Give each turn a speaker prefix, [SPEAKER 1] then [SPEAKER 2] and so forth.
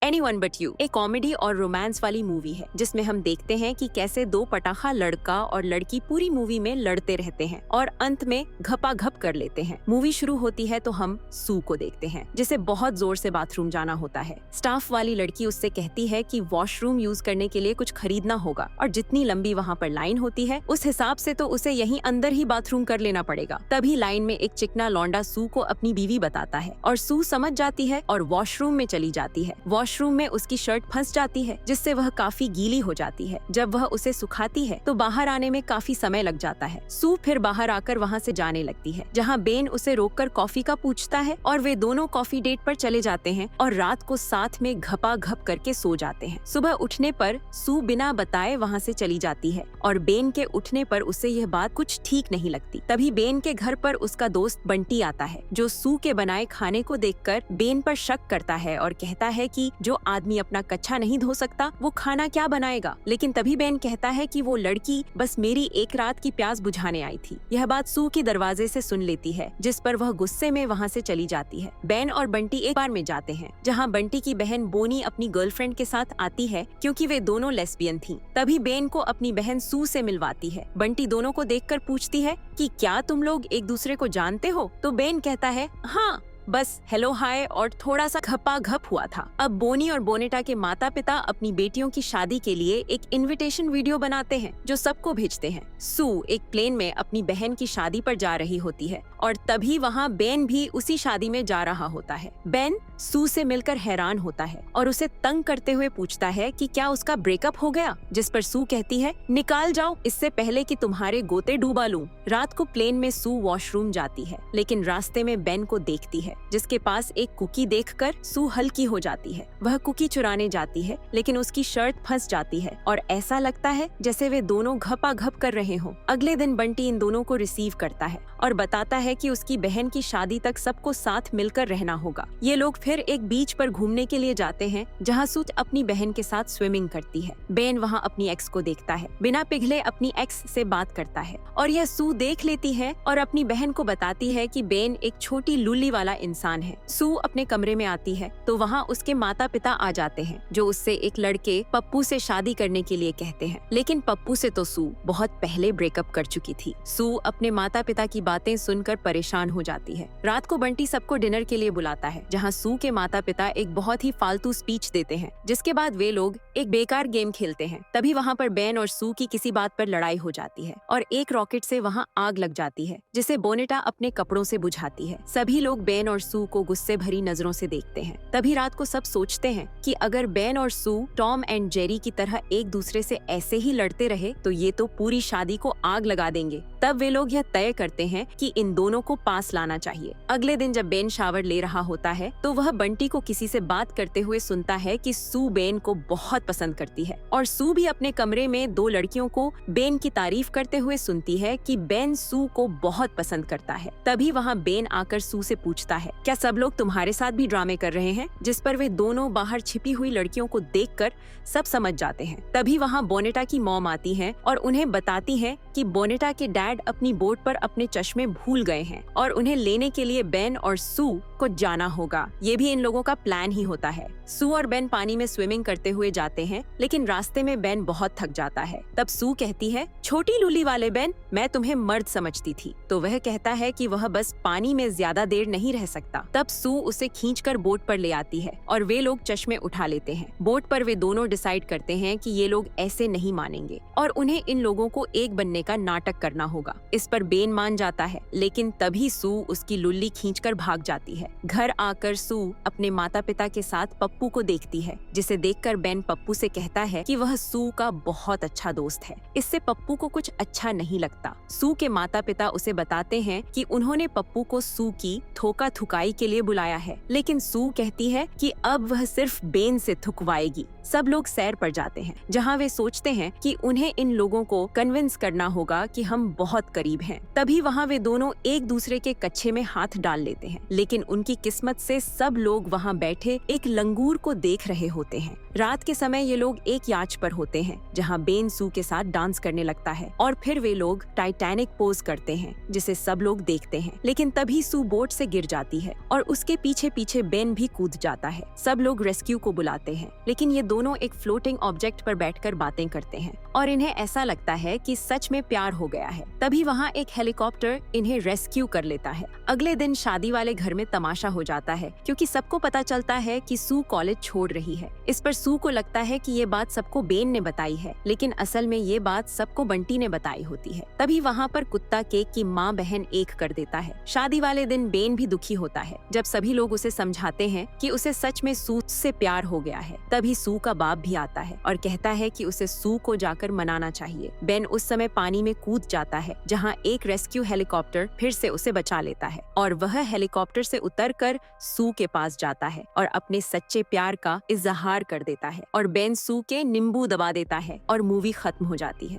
[SPEAKER 1] Anyone but you एक comedy और romance वाली मूवी है जिसमें हम देखते हैं कि कैसे दो पटाखा लड़का और लड़की पूरी मूवी में लड़ते रहते हैं और अंत में घपाघप कर लेते हैं। मूवी शुरू होती है तो हम सू को देखते हैं जिसे बहुत जोर से बाथरूम जाना होता है। स्टाफ वाली लड़की उससे कहती है कि वॉशरूम यूज करने के लिए कुछ खरीदना होगा और जितनी लंबी वहाँ पर लाइन होती है उस हिसाब से तो उसे यहीं अंदर ही बाथरूम कर लेना पड़ेगा। तभी लाइन में एक चिकना लौंडा सू को अपनी बीवी बताता है और सू समझ जाती है और वॉशरूम में चली जाती है। वॉशरूम में उसकी शर्ट फंस जाती है जिससे वह काफी गीली हो जाती है। जब वह उसे सुखाती है तो बाहर आने में काफी समय लग जाता है। सू फिर बाहर आकर वहाँ से जाने लगती है जहाँ बेन उसे रोककर कॉफी का पूछता है और वे दोनों कॉफी डेट पर चले जाते हैं और रात को साथ में घपाघप करके सो जाते हैं। सुबह उठने पर सू बिना बताए वहाँ से चली जाती है और बेन के उठने पर उसे यह बात कुछ ठीक नहीं लगती। तभी बेन के घर पर उसका दोस्त बंटी आता है जो सू के बनाए खाने को देखकर बेन पर शक करता है और कहता है कि जो आदमी अपना कच्छा नहीं धो सकता वो खाना क्या बनाएगा। लेकिन तभी बेन कहता है कि वो लड़की बस मेरी एक रात की प्यास बुझाने आई थी। यह बात सू की दरवाजे से सुन लेती है जिस पर वह गुस्से में वहाँ से चली जाती है। बेन और बंटी एक बार में जाते हैं जहाँ बंटी की बहन बोनी अपनी गर्लफ्रेंड के साथ आती है क्योंकि वे दोनों लेस्बियन थीं। तभी बेन को अपनी बहन सू से मिलवाती है। बंटी दोनों को देखकर पूछती है कि क्या तुम लोग एक दूसरे को जानते हो? तो बेन कहता है हाँ, बस हेलो हाय और थोड़ा सा घपाघप हुआ था। अब बोनी और बोनेटा के माता पिता अपनी बेटियों की शादी के लिए एक इनविटेशन वीडियो बनाते हैं जो सबको भेजते हैं। सू एक प्लेन में अपनी बहन की शादी पर जा रही होती है और तभी वहाँ बेन भी उसी शादी में जा रहा होता है। बेन सू से मिलकर हैरान होता है और उसे तंग करते हुए पूछता है कि क्या उसका ब्रेकअप हो गया, जिस पर सू कहती है निकाल जाओ इससे पहले कि तुम्हारे गोते डूबा लूं। रात को प्लेन में सू वॉशरूम जाती है लेकिन रास्ते में बेन को देखती है जिसके पास एक कुकी देखकर सू हल्की हो जाती है। वह कुकी चुराने जाती है लेकिन उसकी शर्ट फंस जाती है और ऐसा लगता है जैसे वे दोनों घपाघप कर रहे हों। अगले दिन बंटी इन दोनों को रिसीव करता है और बताता है कि उसकी बहन की शादी तक सबको साथ मिलकर रहना होगा। ये लोग फिर एक बीच पर घूमने के लिए जाते हैं जहाँ सू अपनी बहन के साथ स्विमिंग करती है। बेन वहाँ अपनी एक्स को देखता है, बिना पिघले अपनी एक्स से बात करता है और यह सू देख लेती है और अपनी बहन को बताती है कि बेन एक छोटी लूली वाला इंसान है। सू अपने कमरे में आती है तो वहाँ उसके माता पिता आ जाते हैं जो उससे एक लड़के पप्पू से शादी करने के लिए कहते हैं। लेकिन पप्पू से तो सू बहुत पहले ब्रेकअप कर चुकी थी। सू अपने माता पिता की बातें सुनकर परेशान हो जाती है। रात को बंटी सबको डिनर के लिए बुलाता है जहाँ सू के माता पिता एक बहुत ही फालतू स्पीच देते हैं जिसके बाद वे लोग एक बेकार गेम खेलते हैं। तभी वहाँ पर बेन और सू की किसी बात पर लड़ाई हो जाती है और एक रॉकेट से वहाँ आग लग जाती है जिसे बोनेटा अपने कपड़ों से बुझाती है। सभी लोग बेन और सू को गुस्से भरी नजरों से देखते हैं। तभी रात को सब सोचते हैं कि अगर बेन और सू टॉम एंड जेरी की तरह एक दूसरे से ऐसे ही लड़ते रहे तो ये तो पूरी शादी को आग लगा देंगे। तब वे लोग यह तय करते हैं कि इन दोनों को पास लाना चाहिए। अगले दिन जब बेन शावर ले रहा होता है तो वह बंटी को किसी से बात करते हुए सुनता है कि सू बेन को बहुत पसंद करती है और सू भी अपने कमरे में दो लड़कियों को बेन की तारीफ करते हुए सुनती है कि बेन सू को बहुत पसंद करता है। तभी वहाँ बेन आकर सू से पूछता है क्या सब लोग तुम्हारे साथ भी ड्रामे कर रहे हैं, जिस पर वे दोनों बाहर छिपी हुई लड़कियों को देखकर सब समझ जाते हैं। तभी वहाँ बोनेटा की मॉम आती है और उन्हें बताती है कि बोनेटा के डैड अपनी बोट पर अपने चश्मे भूल गए हैं और उन्हें लेने के लिए बेन और सू को जाना होगा। ये भी इन लोगों का प्लान ही होता है। सू और बेन पानी में स्विमिंग करते हुए जाते हैं लेकिन रास्ते में बेन बहुत थक जाता है। तब सू कहती है छोटी लूली वाले बेन, मैं तुम्हें मर्द समझती थी। तो वह कहता है कि वह बस पानी में ज्यादा देर नहीं रह सकता। तब सू उसे खींचकर बोट पर ले आती है और वे लोग चश्मे उठा लेते हैं। बोट पर वे दोनों डिसाइड करते हैं कि ये लोग ऐसे नहीं मानेंगे और उन्हें इन लोगों को एक बनने का नाटक करना होगा। इस पर बेन मान जाता है लेकिन तभी सू उसकी लुल्ली खींचकर भाग जाती है। घर आकर सू अपने माता पिता के साथ पप्पू को देखती है जिसे देखकर बेन पप्पू से कहता है कि वह सू का बहुत अच्छा दोस्त है। इससे पप्पू को कुछ अच्छा नहीं लगता। सू के माता पिता उसे बताते हैं कि उन्होंने पप्पू को सू की थोका थुकाई के लिए बुलाया है लेकिन सू कहती है कि अब वह सिर्फ बेन से थुकवाएगी। सब लोग सैर पर जाते हैं जहाँ वे सोचते हैं कि उन्हें इन लोगों को कन्विंस करना होगा कि हम बहुत करीब हैं। तभी वहाँ वे दोनों एक दूसरे के कच्छे में हाथ डाल लेते हैं, लेकिन उनकी किस्मत से सब लोग वहाँ बैठे एक लंगूर को देख रहे होते हैं। रात के समय ये लोग एक याच पर होते हैं जहाँ बेन सू के साथ डांस करने लगता है और फिर वे लोग टाइटैनिक पोज करते हैं जिसे सब लोग देखते हैं। लेकिन तभी सू बोट से गिर जाती है और उसके पीछे पीछे बेन भी कूद जाता है। सब लोग रेस्क्यू को बुलाते हैं, लेकिन ये दोनों एक फ्लोटिंग ऑब्जेक्ट पर बैठकर बातें करते हैं और इन्हें ऐसा लगता है कि सच में प्यार हो गया है। तभी वहाँ एक हेलीकॉप्टर इन्हें रेस्क्यू कर लेता है। अगले दिन शादी वाले घर में तमाशा हो जाता है क्योंकि सबको पता चलता है कि सू कॉलेज छोड़ रही है। इस पर सू को लगता है कि ये बात सबको बेन ने बताई है, लेकिन असल में ये बात सबको बंटी ने बताई होती है। तभी वहाँ पर कुत्ता केक की माँ बहन एक कर देता है। शादी वाले दिन बेन भी दुखी होता है जब सभी लोग उसे समझाते हैं कि उसे सच में सू से प्यार हो गया है। तभी सू का बाप भी आता है और कहता है कि उसे सू को जाकर मनाना चाहिए। बेन उस समय पानी में कूद जाता है जहाँ एक रेस्क्यू हेलीकॉप्टर फिर से उसे बचा लेता है और वह हेलीकॉप्टर से उतरकर सू के पास जाता है और अपने सच्चे प्यार का इजहार कर देता है और बेन सू के नींबू दबा देता है और मूवी खत्म हो जाती है।